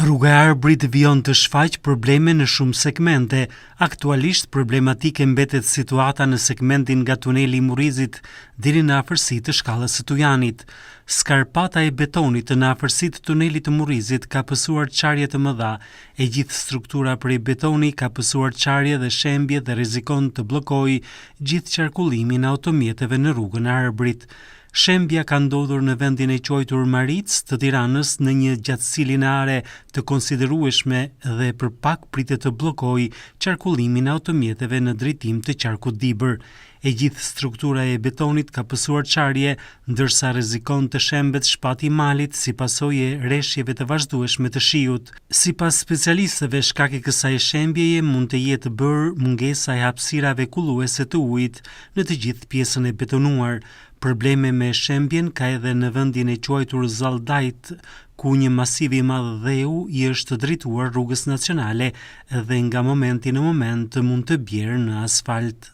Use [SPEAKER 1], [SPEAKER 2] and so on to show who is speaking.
[SPEAKER 1] Rruga e Arbërit vijon të shfaq probleme në shumë segmente. Aktualisht problematike mbetet situata në segmentin nga tuneli i Murrizit deri në afërsitë të shkallës së Tujanit. Skarpata e betonit në afërsitë të tunelit të Murrizit ka pësuar qarje të mëdha. E gjithë struktura prej betoni ka pësuar qarje dhe shembje dhe rrezikon të bllokojë gjithë qarkullimin e automjeteve në rrugën e Arbërit. Shembja ka ndodhur në vendin e quajtur Maric të Tiranës në një gjatësi lineare të konsiderueshme dhe për pak pritet të bllokojë qarkullimin e automjeteve në drejtim të qarkut Dibër. E gjithë struktura e betonit ka pësuar qarje, ndërsa rrezikon të shembet shpati i malit si pasojë e rreshjeve të vazhdueshme të shiut. Sipas specialistëve, shkak i kësaj shembjeje mund të jetë bërë mungesa e hapësirave kulluese të ujit në të gjithë pjesën e betonuar. Probleme me shembjen ka edhe në vendin e quajtur Zaldajt, ku një masiv i madh dheu i është drejtuar rrugës nacionale dhe nga momenti në moment mund të bjerë në asfalt.